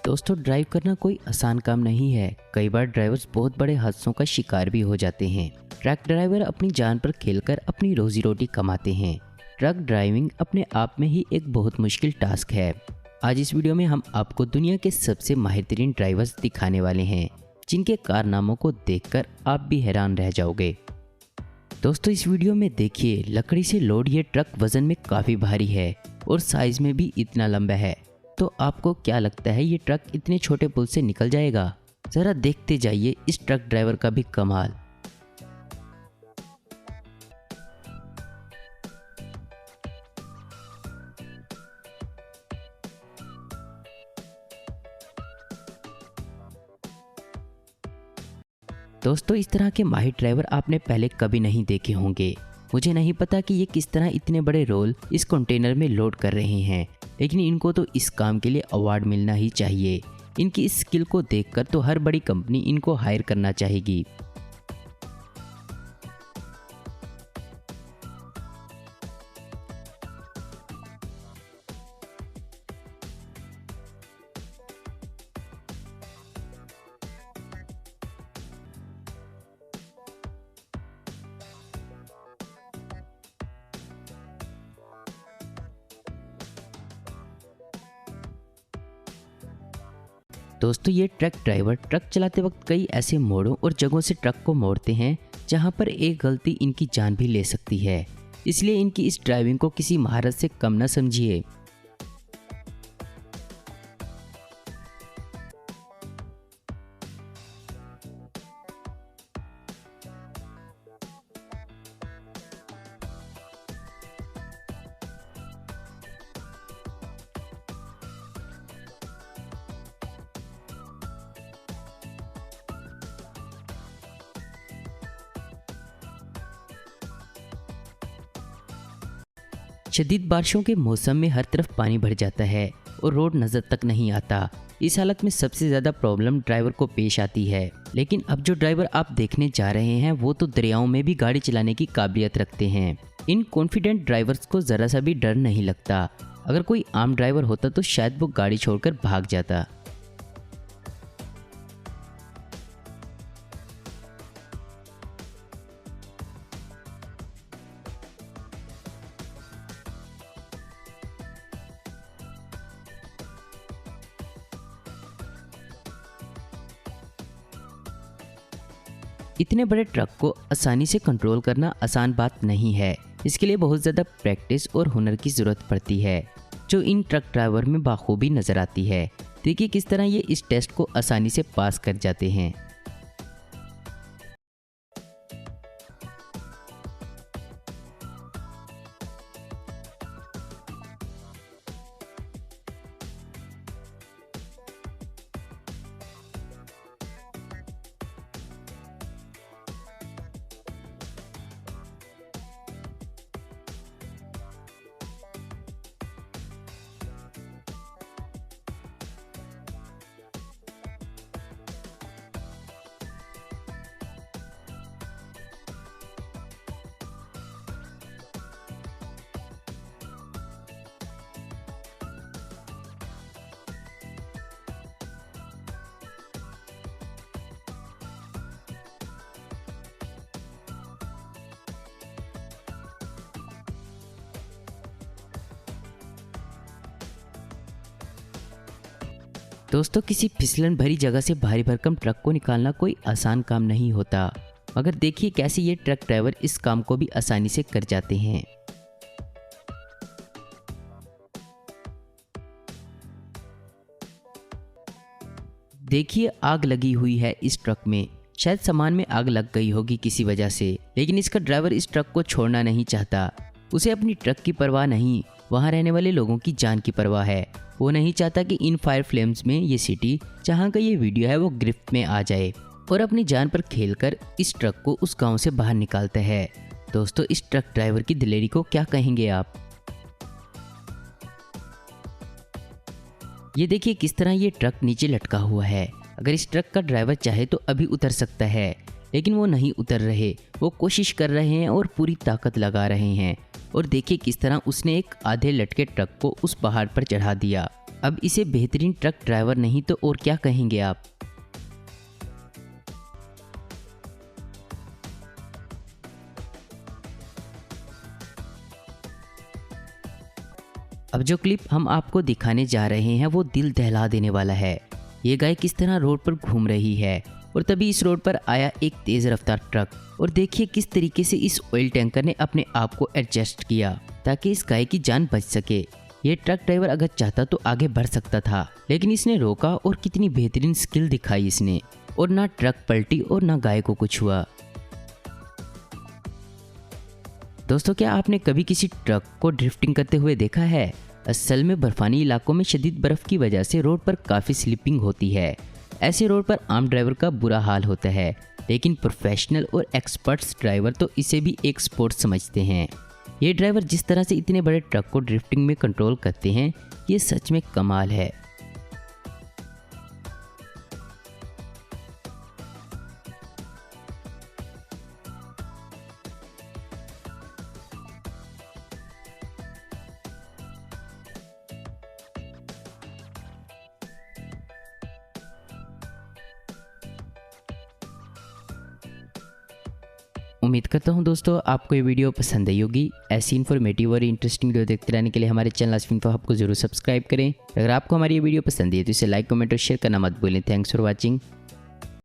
दोस्तों, ड्राइव करना कोई आसान काम नहीं है। कई बार ड्राइवर्स बहुत बड़े हादसों का शिकार भी हो जाते हैं। ट्रक ड्राइवर अपनी जान पर खेलकर अपनी रोजी रोटी कमाते हैं। ट्रक ड्राइविंग अपने आप में ही एक बहुत मुश्किल टास्क है। आज इस वीडियो में हम आपको दुनिया के सबसे माहिर तरीन ड्राइवर्स दिखाने वाले हैं, जिनके कारनामों को देखकर आप भी हैरान रह जाओगे। दोस्तों, इस वीडियो में देखिए, लकड़ी से लोड ये ट्रक वजन में काफ़ी भारी है और साइज में भी इतना लंबा है। तो आपको क्या लगता है ये ट्रक इतने छोटे पुल से निकल जाएगा? ज़रा देखते जाइए इस ट्रक ड्राइवर का भी कमाल। दोस्तों, इस तरह के माहिर ड्राइवर आपने पहले कभी नहीं देखे होंगे। मुझे नहीं पता कि ये किस तरह इतने बड़े रोल इस कंटेनर में लोड कर रहे हैं, लेकिन इनको तो इस काम के लिए अवार्ड मिलना ही चाहिए। इनकी इस स्किल को देखकर तो हर बड़ी कंपनी इनको हायर करना चाहेगी। दोस्तों, ये ट्रक ड्राइवर ट्रक चलाते वक्त कई ऐसे मोड़ों और जगहों से ट्रक को मोड़ते हैं जहां पर एक गलती इनकी जान भी ले सकती है। इसलिए इनकी इस ड्राइविंग को किसी महारत से कम न समझिए। शदीद बारिशों के मौसम में हर तरफ पानी भर जाता है और रोड नज़र तक नहीं आता। इस हालत में सबसे ज़्यादा प्रॉब्लम ड्राइवर को पेश आती है। लेकिन अब जो ड्राइवर आप देखने जा रहे हैं वो तो दरियाओं में भी गाड़ी चलाने की काबिलियत रखते हैं। इन कॉन्फिडेंट ड्राइवर्स को ज़रा सा भी डर नहीं लगता। अगर कोई आम ड्राइवर होता तो शायद वो गाड़ी छोड़कर भाग जाता। इतने बड़े ट्रक को आसानी से कंट्रोल करना आसान बात नहीं है। इसके लिए बहुत ज़्यादा प्रैक्टिस और हुनर की ज़रूरत पड़ती है, जो इन ट्रक ड्राइवर में बाखूबी नज़र आती है। देखिए किस तरह ये इस टेस्ट को आसानी से पास कर जाते हैं। दोस्तों, किसी फिसलन भरी जगह से भारी भरकम ट्रक को निकालना कोई आसान काम नहीं होता, मगर देखिए कैसे ये ट्रक ड्राइवर इस काम को भी आसानी से कर जाते हैं। देखिए, आग लगी हुई है इस ट्रक में। शायद सामान में आग लग गई होगी किसी वजह से, लेकिन इसका ड्राइवर इस ट्रक को छोड़ना नहीं चाहता। उसे अपनी ट्रक की परवाह नहीं, वहाँ रहने वाले लोगों की जान की परवाह है। वो नहीं चाहता कि इन फायर फ्लेम्स में ये सिटी जहाँ का ये वीडियो है वो गिरफ्त में आ जाए, और अपनी जान पर खेलकर इस ट्रक को उस गांव से बाहर निकालता है। दोस्तों, इस ट्रक ड्राइवर की दिलेरी को क्या कहेंगे आप? ये देखिए किस तरह ये ट्रक नीचे लटका हुआ है। अगर इस ट्रक का ड्राइवर चाहे तो अभी उतर सकता है, लेकिन वो नहीं उतर रहे। वो कोशिश कर रहे हैं और पूरी ताकत लगा रहे हैं। और देखिए किस तरह उसने एक आधे लटके ट्रक को उस पहाड़ पर चढ़ा दिया। अब इसे बेहतरीन ट्रक ड्राइवर नहीं तो और क्या कहेंगे आप। अब जो क्लिप हम आपको दिखाने जा रहे हैं वो दिल दहला देने वाला है। ये गाय किस तरह रोड पर घूम रही है और तभी इस रोड पर आया एक तेज रफ्तार ट्रक और देखिए किस तरीके से इस ऑयल टैंकर ने अपने आप को एडजस्ट किया ताकि इस गाय की जान बच सके। ये ट्रक ड्राइवर अगर चाहता तो आगे बढ़ सकता था, लेकिन इसने रोका और कितनी बेहतरीन स्किल दिखाई इसने, और ना ट्रक पलटी और ना गाय को कुछ हुआ। दोस्तों, क्या आपने कभी किसी ट्रक को ड्रिफ्टिंग करते हुए देखा है? असल में बर्फानी इलाकों में शदीद बर्फ की वजह से रोड पर काफ़ी स्लिपिंग होती है। ऐसे रोड पर आम ड्राइवर का बुरा हाल होता है, लेकिन प्रोफेशनल और एक्सपर्ट्स ड्राइवर तो इसे भी एक स्पोर्ट समझते हैं। ये ड्राइवर जिस तरह से इतने बड़े ट्रक को ड्रिफ्टिंग में कंट्रोल करते हैं, ये सच में कमाल है। उम्मीद करता हूं दोस्तों आपको ये वीडियो पसंद आई होगी। ऐसी इन्फॉर्मेटिव और इंटरेस्टिंग वीडियो देखते रहने के लिए हमारे चैनल आस्फिन हब को जरूर सब्सक्राइब करें। अगर आपको हमारी ये वीडियो पसंद है तो इसे लाइक, कमेंट और शेयर करना मत भूलें। Thanks for watching.